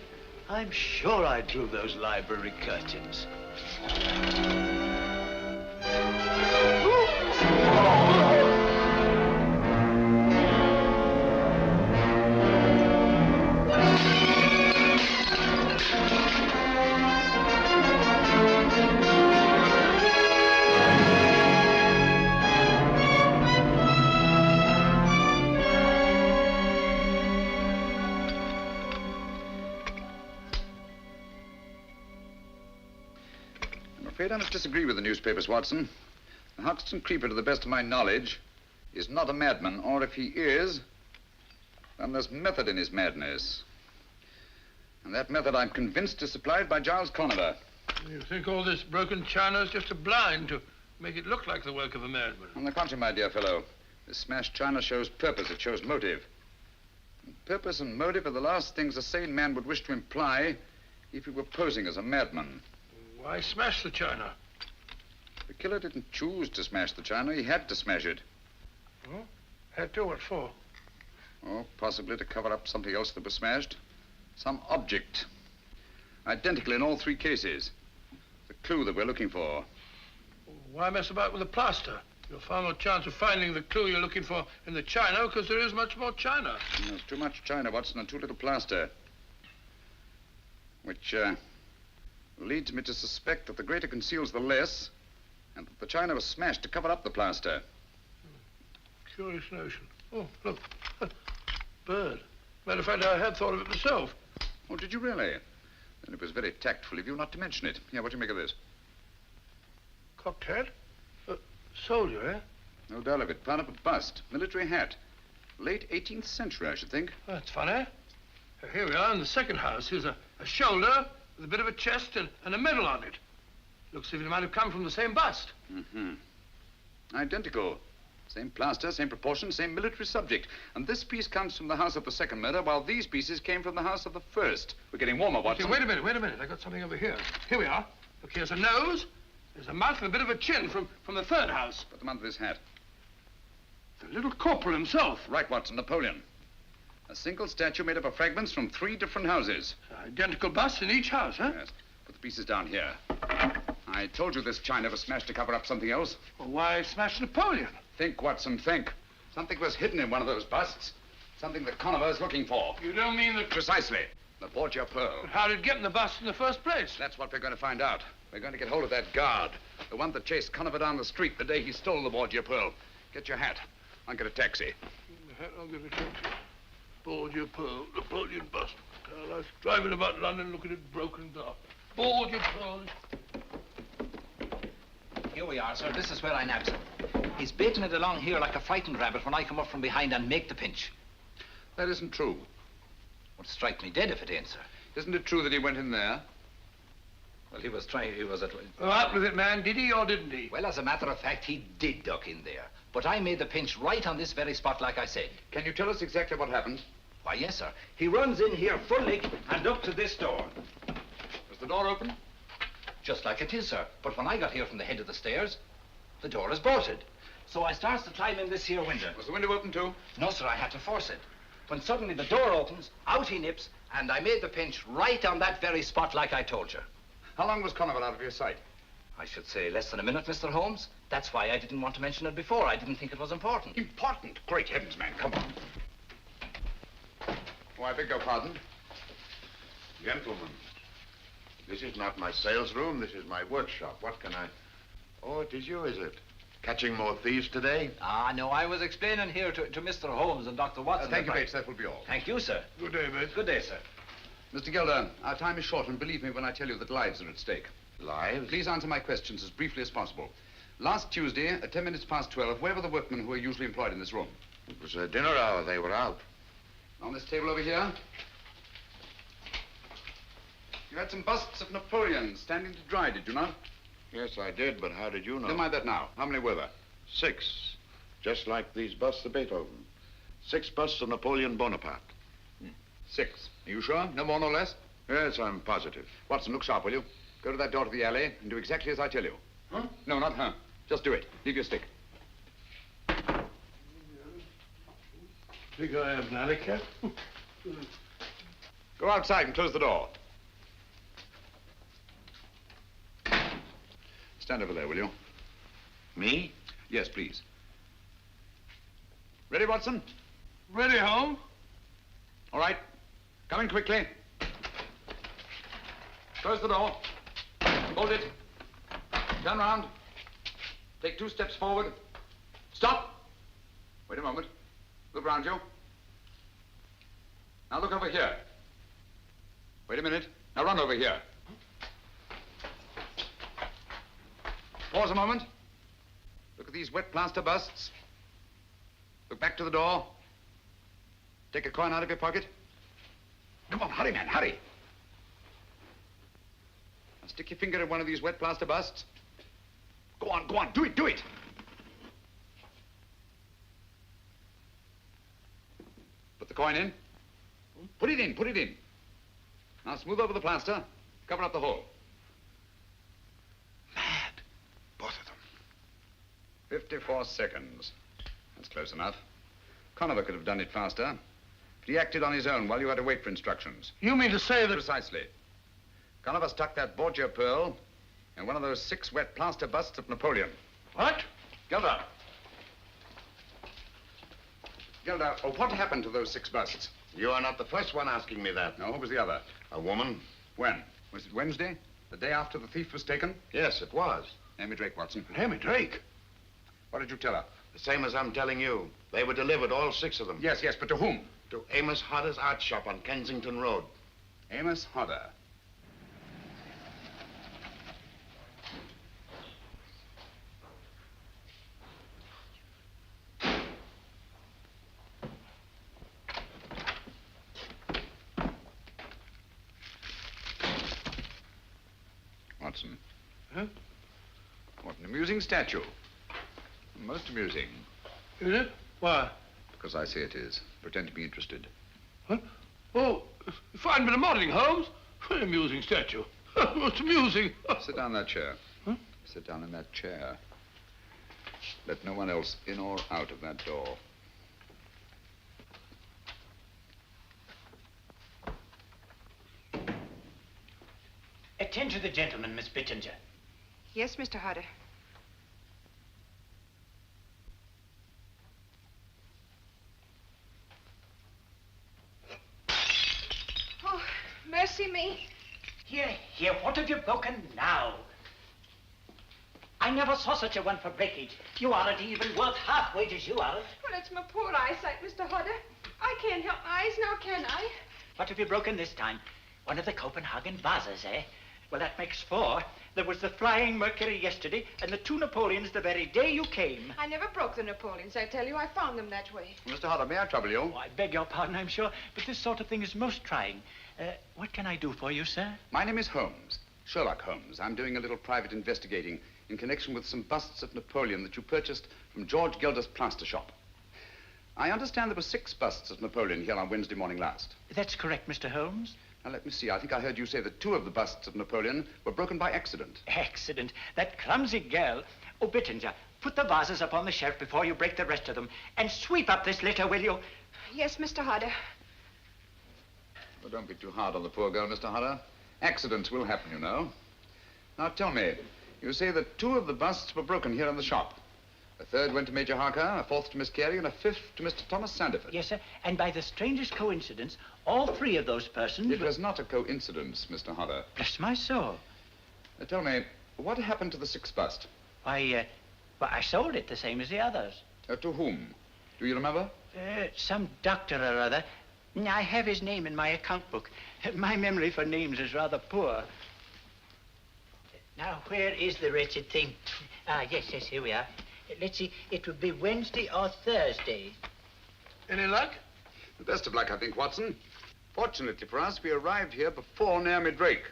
I'm sure I drew those library curtains. I must disagree with the newspapers, Watson. The Hoxton Creeper, to the best of my knowledge, is not a madman, or if he is, then there's method in his madness. And that method, I'm convinced, is supplied by Giles Conover. You think all this broken china is just a blind to make it look like the work of a madman? On the contrary, my dear fellow, this smashed china shows purpose, it shows motive. And purpose and motive are the last things a sane man would wish to imply if he were posing as a madman. Why smash the china? The killer didn't choose to smash the china. He had to smash it. Oh? Had to? What for? Oh, possibly to cover up something else that was smashed. Some object. Identical in all three cases. The clue that we're looking for. Why mess about with the plaster? You'll far more chance of finding the clue you're looking for in the china because there is much more china. There's too much china, Watson, and too little plaster. Which, leads me to suspect that the greater conceals the less, and that the china was smashed to cover up the plaster. Curious notion. Oh, look. Bird. Matter of fact, I had thought of it myself. Oh, did you really? Then it was very tactful of you not to mention it. Here, what do you make of this? Cocked hat? Soldier, eh? No doubt of it. Found up a bust. Military hat. Late 18th century, I should think. That's funny. Here we are in the second house. Here's a shoulder with a bit of a chest and a medal on it. Looks as if it might have come from the same bust. Mm-hmm. Identical. Same plaster, same proportion, same military subject. And this piece comes from the house of the second murder, while these pieces came from the house of the first. We're getting warmer, Watson. Okay, wait a minute. I got something over here. Here we are. Look, here's a nose, there's a mouth, and a bit of a chin from the third house. Put them under this hat. The little corporal himself. Right, Watson, Napoleon. A single statue made up of fragments from 3 different houses. Identical busts in each house, huh? Yes. Put the pieces down here. I told you this China was smashed to cover up something else. Well, why smash Napoleon? Think, Watson, think. Something was hidden in one of those busts. Something that Conover's looking for. You don't mean that... Precisely. The Borgia pearl. But how did it get in the bust in the first place? That's what we're going to find out. We're going to get hold of that guard. The one that chased Conover down the street the day he stole the Borgia pearl. Get your hat. I'll get a taxi. I'll get a taxi. Borgia pearl, Napoleon bust. I like driving about London looking at broken glass. Borgia pearl. Here we are, sir. This is where I nabbed him. He's baiting it along here like a frightened rabbit when I come up from behind and make the pinch. That isn't true. Would strike me dead if it ain't, sir. Isn't it true that he went in there? Well, he was at... Out with it, man. Did he or didn't he? Well, as a matter of fact, he did duck in there. But I made the pinch right on this very spot, like I said. Can you tell us exactly what happened? Why, yes, sir. He runs in here full leg and up to this door. Was the door open? Just like it is, sir. But when I got here from the head of the stairs, the door is bolted. So I starts to climb in this here window. Was the window open too? No, sir, I had to force it. When suddenly the door opens, out he nips, and I made the pinch right on that very spot like I told you. How long was Conover out of your sight? I should say less than a minute, Mr. Holmes. That's why I didn't want to mention it before. I didn't think it was important. Important? Great heavens, man. Come on. Oh, I beg your pardon. Gentlemen, this is not my sales room. This is my workshop. What can I... Oh, it is you, is it? Catching more thieves today? Ah, no, I was explaining here to Mr. Holmes and Dr. Watson. Thank you, Bates. That will be all. Thank you, sir. Good day, Bates. Good day, sir. Mr. Gilder, our time is short, and believe me when I tell you that lives are at stake. Lives? Please answer my questions as briefly as possible. Last Tuesday, at 10 minutes past 12, where were the workmen who are usually employed in this room? It was a dinner hour. They were out. On this table over here? You had some busts of Napoleon standing to dry, did you not? Yes, I did, but how did you know? Never mind that now. How many were there? 6. Just like these busts of Beethoven. 6 busts of Napoleon Bonaparte. 6. Are you sure? No more, no less? Yes, I'm positive. Watson, look sharp, will you? Go to that door to the alley and do exactly as I tell you. Huh? No, not her. Just do it. Leave your stick. Think I am an alley cat? Go outside and close the door. Stand over there, will you? Me? Yes, please. Ready, Watson? Ready, Holmes? All right. Come in quickly. Close the door. Hold it. Turn round. Take 2 steps forward. Stop. Wait a moment. Look round you. Now look over here. Wait a minute. Now run over here. Pause a moment. Look at these wet plaster busts. Look back to the door. Take a coin out of your pocket. Come on, hurry, man, hurry. Now stick your finger in one of these wet plaster busts. Go on, do it, do it. Put the coin in. Put it in, put it in. Now smooth over the plaster. Cover up the hole. Mad. Both of them. 54 seconds. That's close enough. Conover could have done it faster. But he acted on his own while you had to wait for instructions. You mean to say that... Precisely. Conover stuck that Borgia pearl in one of those 6 wet plaster busts of Napoleon. What? Gilder. Gilder, oh, what happened to those 6 busts? You are not the first one asking me that. No, who was the other? A woman. When? Was it Wednesday? The day after the thief was taken? Yes, it was. Amy Drake, Watson. Amy Drake? What did you tell her? The same as I'm telling you. They were delivered, all 6 of them. Yes, but to whom? To Amos Hodder's art shop on Kensington Road. Amos Hodder. Watson. Huh? What an amusing statue. Most amusing. Is it? Why? Because I say it is. Pretend to be interested. Huh? Oh, fine bit of modeling, Holmes. An amusing statue. Most amusing. Sit down in that chair. Huh? Sit down in that chair. Let no one else in or out of that door. attend to the gentleman, Miss Bittinger. Yes, Mr. Hodder. Oh, mercy me. Here, here, what have you broken now? I never saw such a one for breakage. You aren't even worth half wages, you aren't. Well, it's my poor eyesight, Mr. Hodder. I can't help my eyes now, can I? What have you broken this time? One of the Copenhagen vases, eh? Well, that makes 4. There was the Flying Mercury yesterday, and the 2 Napoleons the very day you came. I never broke the Napoleons, I tell you. I found them that way. Mr. Hodder, may I trouble you? Oh, I beg your pardon, I'm sure, but this sort of thing is most trying. What can I do for you, sir? My name is Holmes, Sherlock Holmes. I'm doing a little private investigating in connection with some busts of Napoleon that you purchased from George Gelder's plaster shop. I understand there were 6 busts of Napoleon here on Wednesday morning last. That's correct, Mr. Holmes. Now, let me see. I think I heard you say that 2 of the busts of Napoleon were broken by accident. Accident? That clumsy girl. Oh, Bittinger, put the vases up on the shelf before you break the rest of them, and sweep up this litter, will you? Yes, Mr. Hodder. Well, don't be too hard on the poor girl, Mr. Hodder. Accidents will happen, you know. Now, tell me, you say that 2 of the busts were broken here in the shop. A 3rd went to Major Harker, a 4th to Miss Carey, and a 5th to Mr. Thomas Sandiford. Yes, sir. And by the strangest coincidence, all 3 of those persons... It was not a coincidence, Mr. Hodder. Bless my soul. Tell me, what happened to the 6th bust? Why, I sold it the same as the others. To whom? Do you remember? Some doctor or other. I have his name in my account book. My memory for names is rather poor. Now, where is the wretched thing? Yes, here we are. Let's see, it would be Wednesday or Thursday. Any luck? The best of luck, I think, Watson. Fortunately for us, we arrived here before Naomi Drake.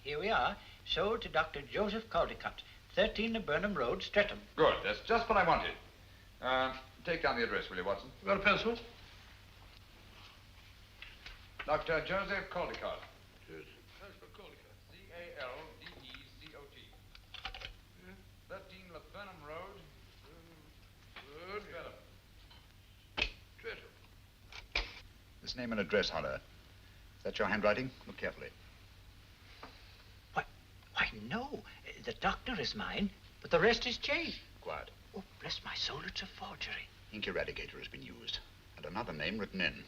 Here we are. Sold to Dr. Joseph Caldecott, 13 the Burnham Road, Streatham. Good, that's just what I wanted. Take down the address, will you, Watson? Got a pencil? Dr. Joseph Caldecott. C-A-L-D-E-C-O-T. 13 Burnham Road. Good. This name and address, Hodder. Is that your handwriting? Look carefully. Why, no. The doctor is mine, but the rest is changed. Quiet. Oh, bless my soul, it's a forgery. Ink eradicator has been used, and another name written in.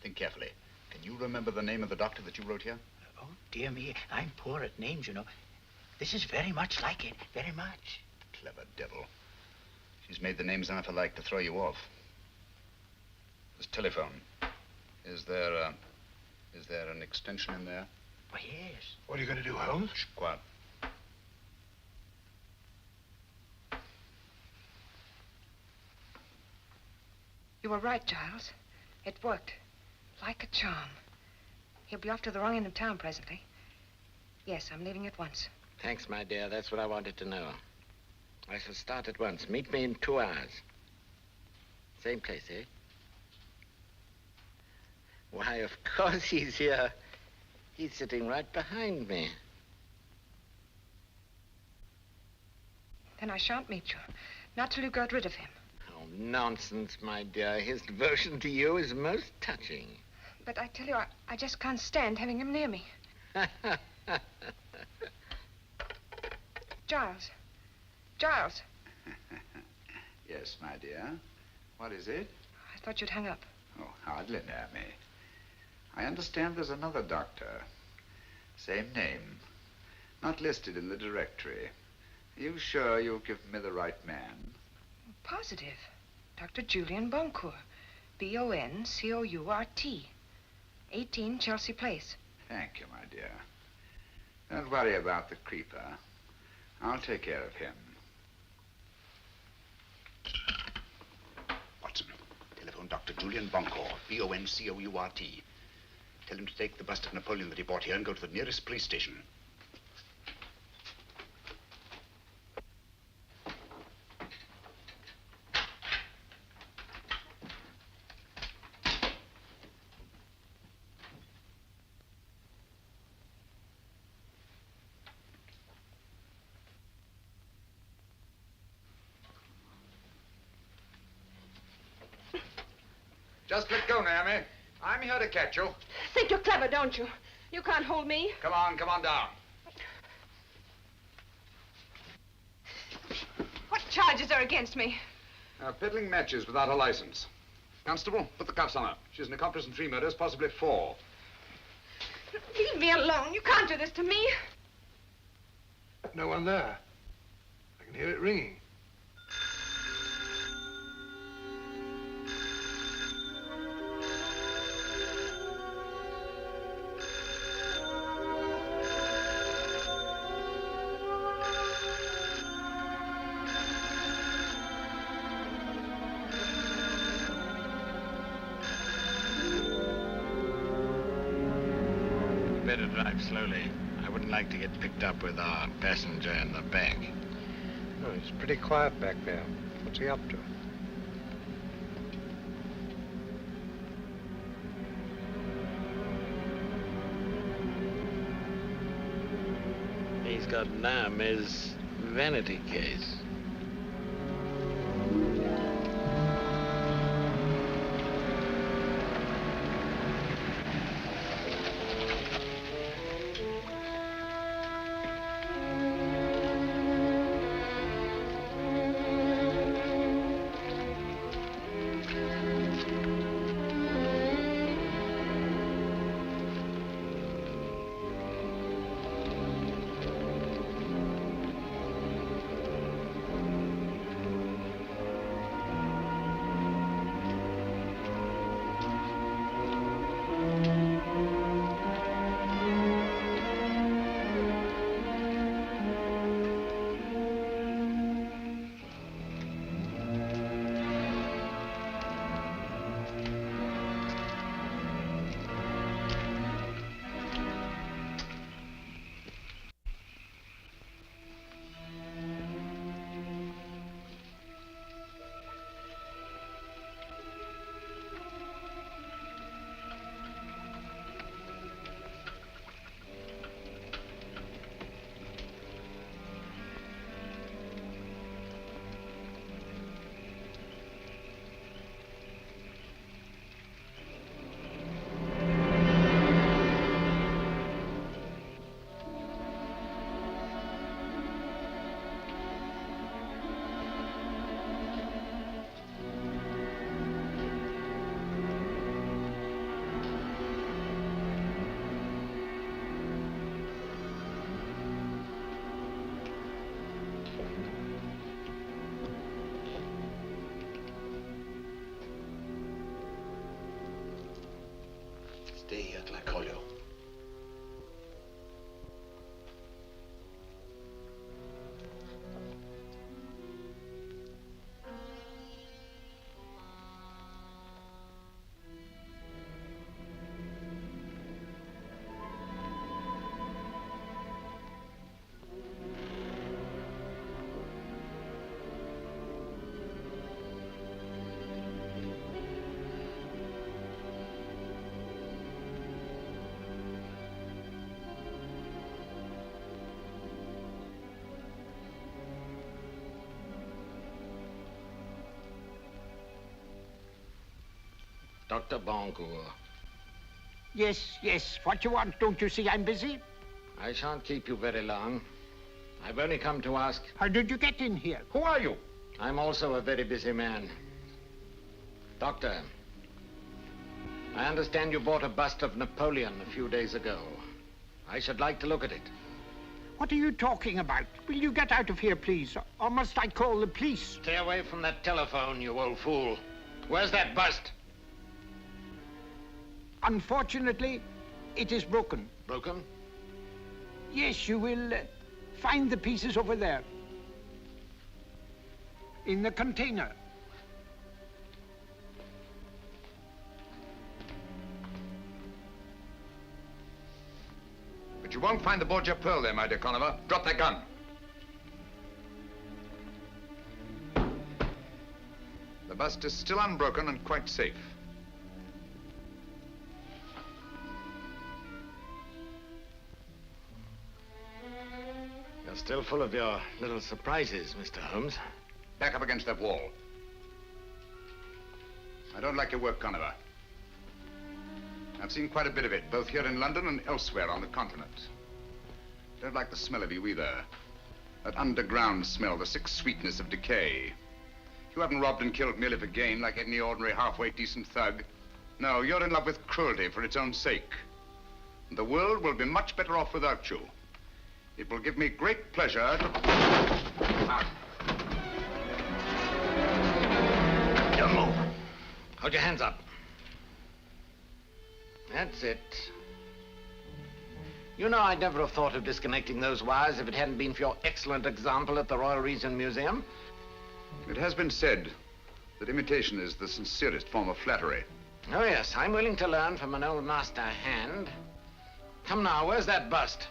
Think carefully. Can you remember the name of the doctor that you wrote here? Oh, dear me, I'm poor at names, you know. This is very much like it, very much. Clever devil. She's made the names enough alike to throw you off. This telephone. Is there an extension in there? Why, yes. What are you going to do, Holmes? Shh, quiet. You were right, Giles. It worked. Like a charm. He'll be off to the wrong end of town presently. Yes, I'm leaving at once. Thanks, my dear. That's what I wanted to know. I shall start at once. Meet me in 2 hours. Same place, eh? Why, of course he's here. He's sitting right behind me. Then I shan't meet you. Not till you got rid of him. Oh, nonsense, my dear. His devotion to you is most touching. But I tell you, I just can't stand having him near me. Giles. Giles. Yes, my dear. What is it? I thought you'd hung up. Oh, hardly, Naomi. I understand there's another doctor. Same name. Not listed in the directory. Are you sure you've given me the right man? Positive. Dr. Julian Boncourt. B-O-N-C-O-U-R-T. 18 Chelsea Place. Thank you, my dear. Don't worry about the creeper. I'll take care of him. Watson, telephone Dr. Julian Boncourt, B-O-N-C-O-U-R-T. Tell him to take the bust of Napoleon that he bought here and go to the nearest police station. Just let go, Naomi. I'm here to catch you. Think you're clever, don't you? You can't hold me. Come on down. charges are against me? Peddling matches without a license. Constable, put the cuffs on her. She's an accomplice in 3 murders, possibly 4. Leave me alone. You can't do this to me. No one there. I can hear it ringing. Better drive slowly. I wouldn't like to get picked up with our passenger in the back. Oh, it's pretty quiet back there. What's he up to? He's got Naomi's vanity case. Stay here till I call you. Dr. Boncourt. Yes, yes. What you want? Don't you see I'm busy? I shan't keep you very long. I've only come to ask... How did you get in here? Who are you? I'm also a very busy man. Doctor, I understand you bought a bust of Napoleon a few days ago. I should like to look at it. What are you talking about? Will you get out of here, please? Or must I call the police? Stay away from that telephone, you old fool. Where's that bust? Unfortunately, it is broken. Broken? Yes, you will find the pieces over there. In the container. But you won't find the Borgia pearl there, my dear Conover. Drop that gun. The bust is still unbroken and quite safe. You're still full of your little surprises, Mr. Holmes. Back up against that wall. I don't like your work, Conover. I've seen quite a bit of it, both here in London and elsewhere on the continent. Don't like the smell of you either. That underground smell, the sick sweetness of decay. You haven't robbed and killed merely for gain like any ordinary halfway decent thug. No, you're in love with cruelty for its own sake. And the world will be much better off without you. It will give me great pleasure to... Don't move. Hold your hands up. That's it. You know, I'd never have thought of disconnecting those wires if it hadn't been for your excellent example at the Royal Regent Museum. It has been said that imitation is the sincerest form of flattery. Oh, yes, I'm willing to learn from an old master hand. Come now, where's that bust?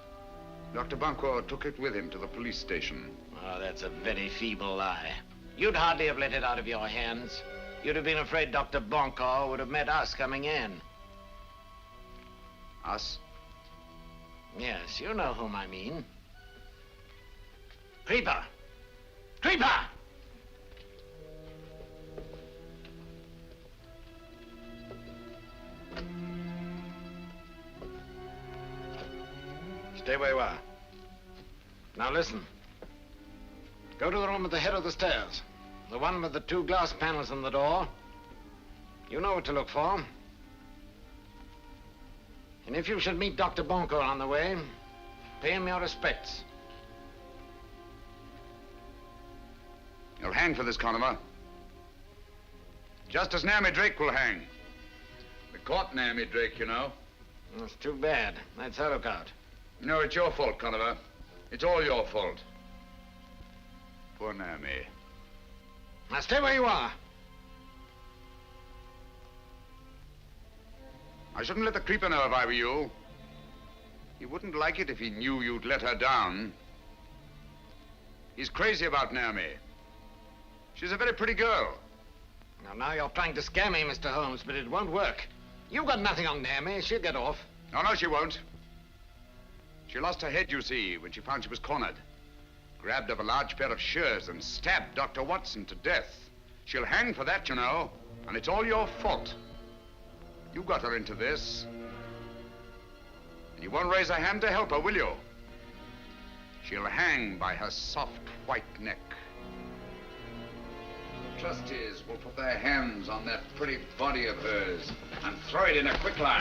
Dr. Bunko took it with him to the police station. Oh, that's a very feeble lie. You'd hardly have let it out of your hands. You'd have been afraid Dr. Bunko would have met us coming in. Us? Yes, you know whom I mean. Creeper! Creeper! Stay where you are. Now listen. Go to the room at the head of the stairs. The one with the 2 glass panels in the door. You know what to look for. And if you should meet Dr. Bunko on the way, pay him your respects. You'll hang for this, Conover. Just as Naomi Drake will hang. We caught Naomi Drake, you know. That's too bad. That's her lookout. No, it's your fault, Conover. It's all your fault. Poor Naomi. Now stay where you are. I shouldn't let the creeper know if I were you. He wouldn't like it if he knew you'd let her down. He's crazy about Naomi. She's a very pretty girl. Now you're trying to scare me, Mr. Holmes, but it won't work. You've got nothing on Naomi. She'll get off. Oh, no, she won't. She lost her head, you see, when she found she was cornered. Grabbed up a large pair of shears and stabbed Dr. Watson to death. She'll hang for that, you know, and it's all your fault. You got her into this. And you won't raise a hand to help her, will you? She'll hang by her soft white neck. The trustees will put their hands on that pretty body of hers and throw it in a quicklime.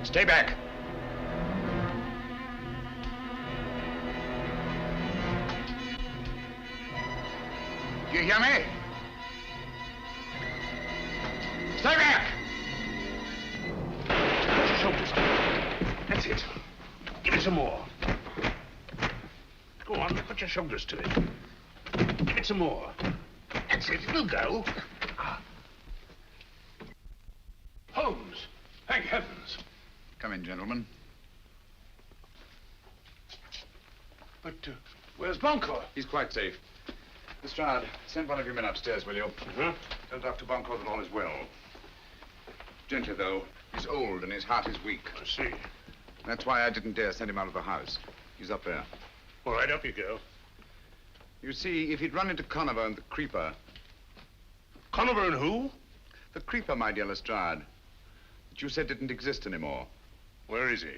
Stay back. Do you hear me? Stay back! Put your shoulders down. That's it. Give it some more. Go on, put your shoulders to it. Give it some more. That's it, it'll go. Holmes, thank heavens. Come in, gentlemen. But where's Bunko? He's quite safe. Lestrade, send one of your men upstairs, will you? Tell Dr. Bunko that all is well. Gently, though. He's old and his heart is weak. I see. That's why I didn't dare send him out of the house. He's up there. All right, up you go. You see, if he'd run into Conover and the creeper... Conover and who? The creeper, my dear Lestrade, that you said didn't exist anymore. Where is he?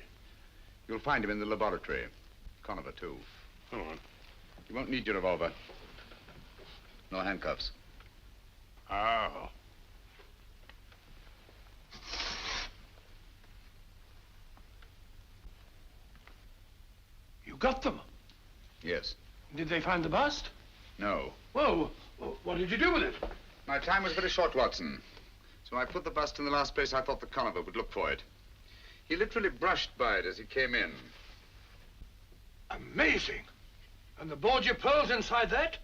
You'll find him in the laboratory. Conover, too. Go on. You won't need your revolver. No handcuffs. Oh. You got them? Yes. Did they find the bust? No. Well, what did you do with it? My time was very short, Watson. So I put the bust in the last place I thought the Conover would look for it. He literally brushed by it as he came in. Amazing. And the Borgia pearls inside that?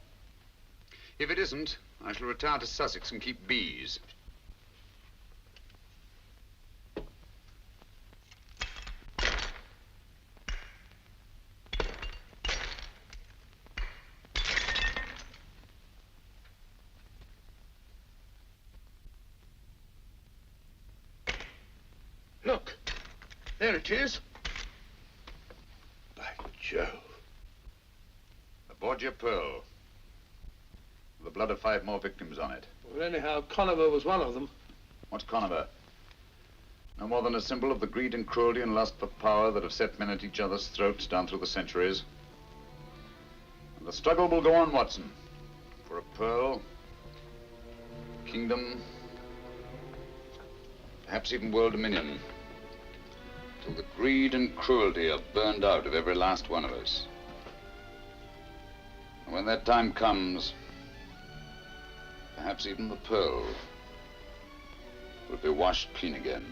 If it isn't, I shall retire to Sussex and keep bees. Look. There it is. By Jove. The Borgia pearl. The blood of 5 more victims on it. Well, anyhow, Conover was one of them. What's Conover? No more than a symbol of the greed and cruelty and lust for power that have set men at each other's throats down through the centuries. And the struggle will go on, Watson. For a pearl, kingdom, perhaps even world dominion. Till the greed and cruelty are burned out of every last one of us. And when that time comes, perhaps even the pearl will be washed clean again.